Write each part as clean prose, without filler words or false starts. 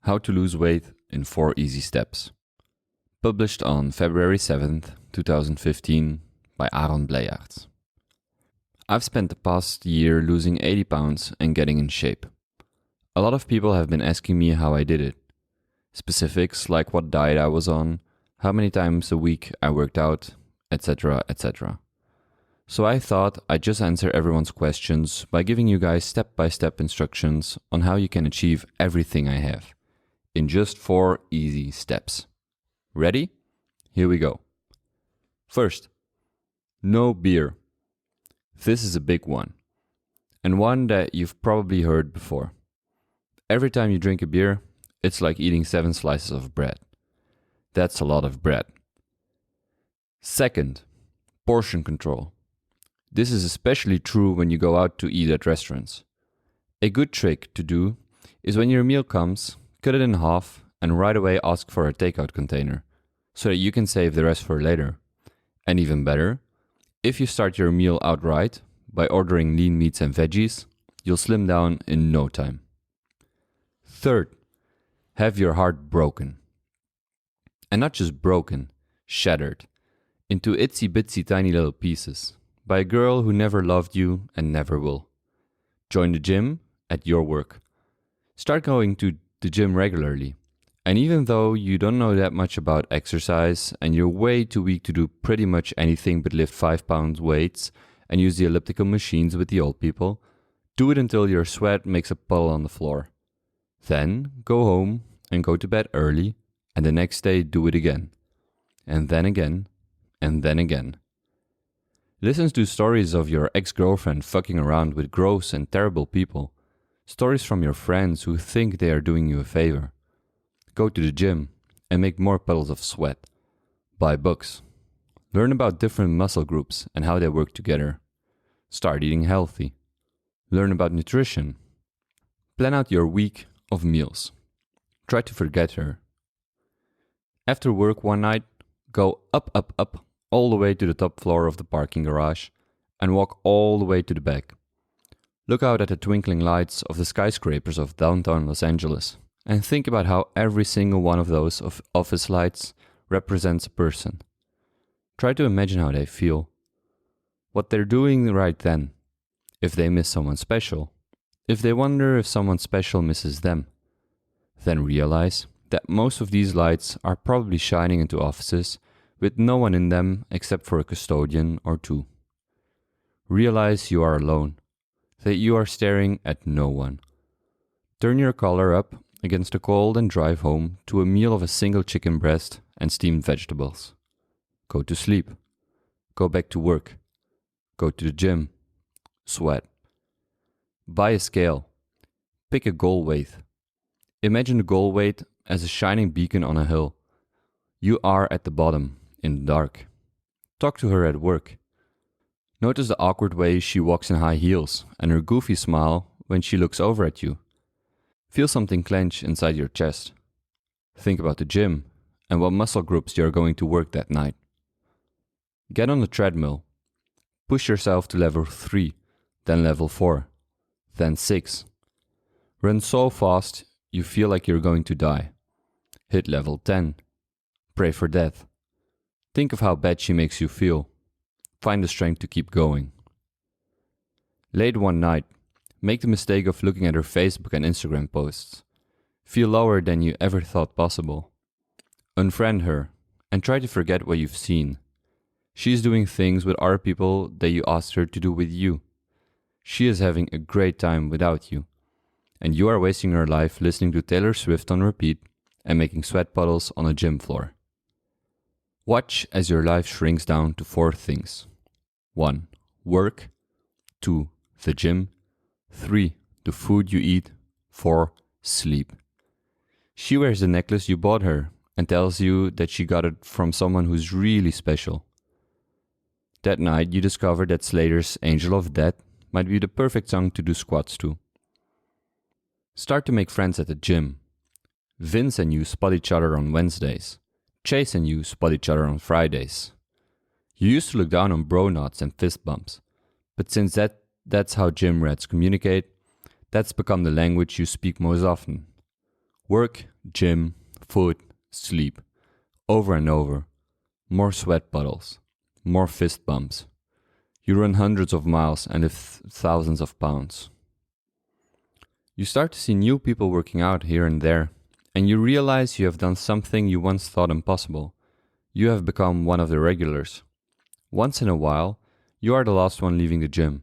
How to Lose Weight in 4 Easy Steps. Published on February 7th, 2015 by Aaron Bleyaerts. I've spent the past year losing 80 pounds and getting in shape. A lot of people have been asking me how I did it. Specifics like what diet I was on, how many times a week I worked out, etc., etc. So I thought I'd just answer everyone's questions by giving you guys step-by-step instructions on how you can achieve everything I have, in just 4 easy steps. Ready? Here we go. First, no beer. This is a big one, and one that you've probably heard before. Every time you drink a beer, it's like eating 7 slices of bread. That's a lot of bread. Second, portion control. This is especially true when you go out to eat at restaurants. A good trick to do is when your meal comes, cut it in half and right away ask for a takeout container so that you can save the rest for later. And even better, if you start your meal outright by ordering lean meats and veggies, you'll slim down in no time. Third, have your heart broken. And not just broken, shattered into itsy bitsy tiny little pieces by a girl who never loved you and never will. Join the gym at your work. Start going to the gym regularly. And even though you don't know that much about exercise and you're way too weak to do pretty much anything but lift 5-pound weights and use the elliptical machines with the old people, do it until your sweat makes a puddle on the floor. Then go home and go to bed early, and the next day do it again. And then again, and then again. Listen to stories of your ex-girlfriend fucking around with gross and terrible people. Stories from your friends who think they are doing you a favor. Go to the gym and make more puddles of sweat. Buy books. Learn about different muscle groups and how they work together. Start eating healthy. Learn about nutrition. Plan out your week of meals. Try to forget her. After work one night, go up, all the way to the top floor of the parking garage and walk all the way to the back. Look out at the twinkling lights of the skyscrapers of downtown Los Angeles and think about how every single one of those office lights represents a person. Try to imagine how they feel, what they're doing right then, if they miss someone special, if they wonder if someone special misses them. Then realize that most of these lights are probably shining into offices with no one in them except for a custodian or two. Realize you are alone, that you are staring at no one. Turn your collar up against the cold and drive home to a meal of a single chicken breast and steamed vegetables. Go to sleep. Go back to work. Go to the gym. Sweat. Buy a scale. Pick a goal weight. Imagine the goal weight as a shining beacon on a hill. You are at the bottom, in the dark. Talk to her at work. Notice the awkward way she walks in high heels and her goofy smile when she looks over at you. Feel something clench inside your chest. Think about the gym and what muscle groups you are going to work that night. Get on the treadmill. Push yourself to level 3, then level 4, then 6. Run so fast you feel like you're going to die. Hit level 10. Pray for death. Think of how bad she makes you feel. Find the strength to keep going. Late one night, make the mistake of looking at her Facebook and Instagram posts. Feel lower than you ever thought possible. Unfriend her and try to forget what you've seen. She's doing things with other people that you asked her to do with you. She is having a great time without you. And you are wasting her life listening to Taylor Swift on repeat and making sweat puddles on a gym floor. Watch as your life shrinks down to 4 things. 1. Work. 2. The gym. 3. The food you eat. 4. Sleep. She wears the necklace you bought her and tells you that she got it from someone who's really special. That night you discover that Slater's Angel of Death might be the perfect song to do squats to. Start to make friends at the gym. Vince and you spot each other on Wednesdays. Chase and you spot each other on Fridays. You used to look down on bro nods and fist bumps, but since that's how gym rats communicate, that's become the language you speak most often. Work, gym, food, sleep. Over and over. More sweat puddles. More fist bumps. You run hundreds of miles and lift thousands of pounds. You start to see new people working out here and there, and you realize you have done something you once thought impossible. You have become one of the regulars. Once in a while, you are the last one leaving the gym.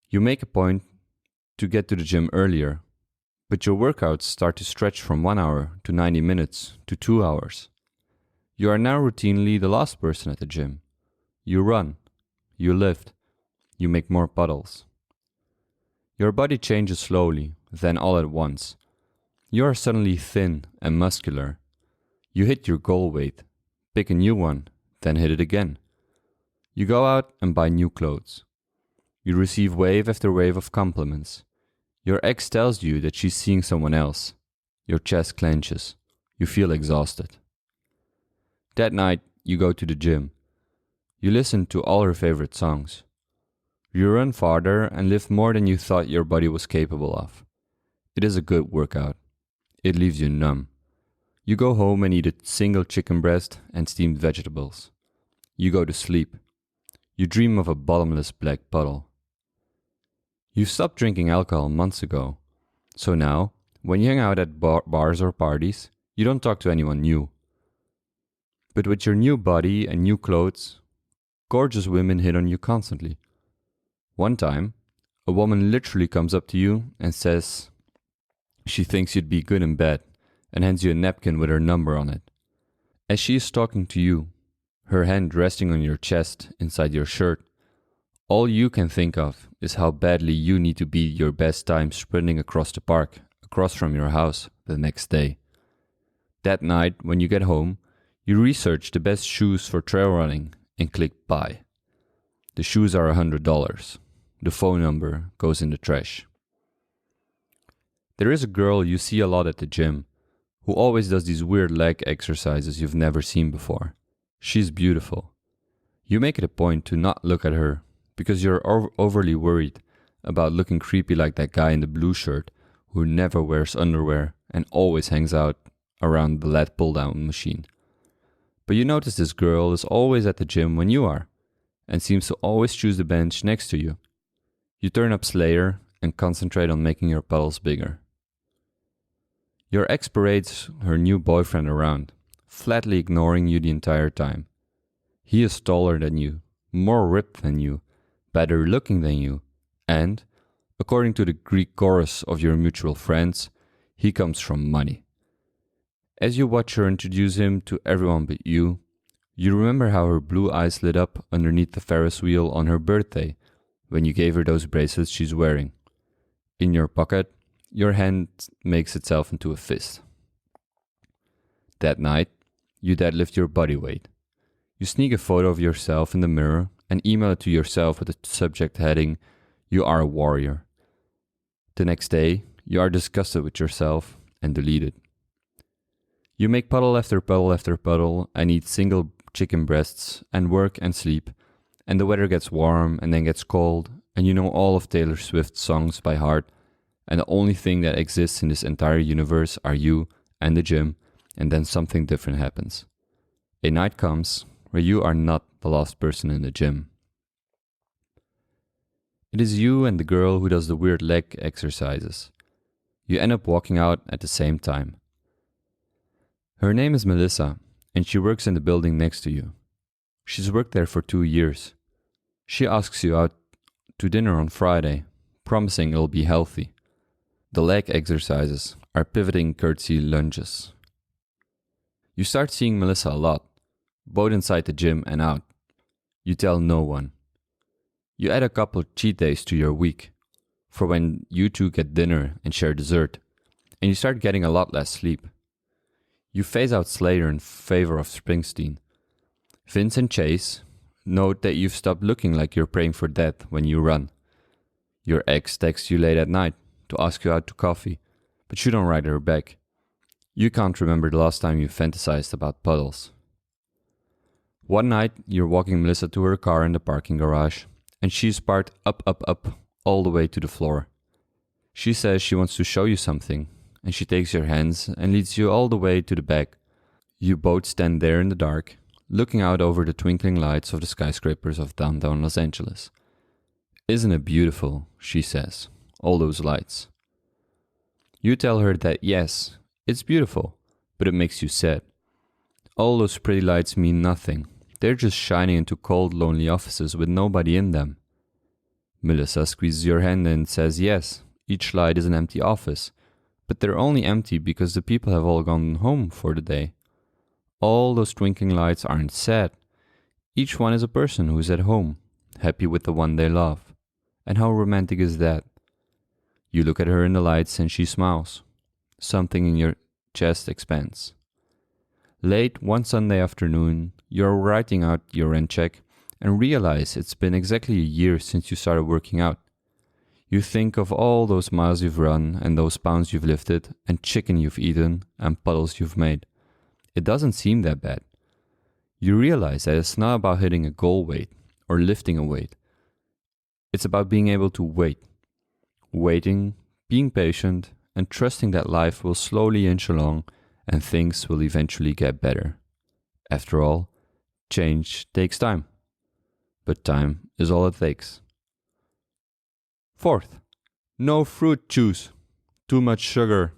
You make a point to get to the gym earlier, but your workouts start to stretch from 1 hour to 90 minutes to 2 hours. You are now routinely the last person at the gym. You run, you lift, you make more puddles. Your body changes slowly, then all at once. You are suddenly thin and muscular. You hit your goal weight, pick a new one, then hit it again. You go out and buy new clothes. You receive wave after wave of compliments. Your ex tells you that she's seeing someone else. Your chest clenches. You feel exhausted. That night, you go to the gym. You listen to all her favorite songs. You run farther and lift more than you thought your body was capable of. It is a good workout. It leaves you numb. You go home and eat a single chicken breast and steamed vegetables. You go to sleep. You dream of a bottomless black puddle. You stopped drinking alcohol months ago. So now, when you hang out at bars or parties, you don't talk to anyone new. But with your new body and new clothes, gorgeous women hit on you constantly. One time, a woman literally comes up to you and says she thinks you'd be good in bed and hands you a napkin with her number on it. As she is talking to you, her hand resting on your chest inside your shirt, all you can think of is how badly you need to beat your best time sprinting across the park, across from your house, the next day. That night, when you get home, you research the best shoes for trail running and click buy. The shoes are $100. The phone number goes in the trash. There is a girl you see a lot at the gym who always does these weird leg exercises you've never seen before. She's beautiful. You make it a point to not look at her because you're overly worried about looking creepy like that guy in the blue shirt who never wears underwear and always hangs out around the lat pull-down machine. But you notice this girl is always at the gym when you are and seems to always choose the bench next to you. You turn up Slayer and concentrate on making your puddles bigger. Your ex parades her new boyfriend around, flatly ignoring you the entire time. He is taller than you, more ripped than you, better looking than you, and, according to the Greek chorus of your mutual friends, he comes from money. As you watch her introduce him to everyone but you remember how her blue eyes lit up underneath the Ferris wheel on her birthday when you gave her those bracelets she's wearing. In your pocket, your hand makes itself into a fist. That night, you deadlift your body weight. You sneak a photo of yourself in the mirror and email it to yourself with the subject heading, "You are a warrior." The next day, you are disgusted with yourself and delete it. You make puddle after puddle after puddle and eat single chicken breasts and work and sleep, and the weather gets warm and then gets cold, and you know all of Taylor Swift's songs by heart, and the only thing that exists in this entire universe are you and the gym, and then something different happens. A night comes where you are not the last person in the gym. It is you and the girl who does the weird leg exercises. You end up walking out at the same time. Her name is Melissa, and she works in the building next to you. She's worked there for 2 years. She asks you out to dinner on Friday, promising it'll be healthy. The leg exercises are pivoting curtsy lunges. You start seeing Melissa a lot, both inside the gym and out. You tell no one. You add a couple cheat days to your week, for when you two get dinner and share dessert, and you start getting a lot less sleep. You phase out Slayer in favor of Springsteen. Vince and Chase note that you've stopped looking like you're praying for death when you run. Your ex texts you late at night to ask you out to coffee, but you don't write her back. You can't remember the last time you fantasized about puddles. One night, you're walking Melissa to her car in the parking garage, and she's parked up, all the way to the floor. She says she wants to show you something, and she takes your hands and leads you all the way to the back. You both stand there in the dark, looking out over the twinkling lights of the skyscrapers of downtown Los Angeles. "Isn't it beautiful?" she says. "All those lights." You tell her that yes, it's beautiful, but it makes you sad. All those pretty lights mean nothing. They're just shining into cold, lonely offices with nobody in them. Melissa squeezes your hand and says yes, each light is an empty office, but they're only empty because the people have all gone home for the day. All those twinkling lights aren't sad. Each one is a person who's at home, happy with the one they love. And how romantic is that? You look at her in the lights and she smiles. Something in your chest expands. Late one Sunday afternoon, you're writing out your rent check and realize it's been exactly a year since you started working out. You think of all those miles you've run and those pounds you've lifted and chicken you've eaten and puddles you've made. It doesn't seem that bad. You realize that it's not about hitting a goal weight or lifting a weight. It's about being able to wait. Waiting, being patient, and trusting that life will slowly inch along and things will eventually get better. After all, change takes time. But time is all it takes. Fourth, no fruit juice. Too much sugar.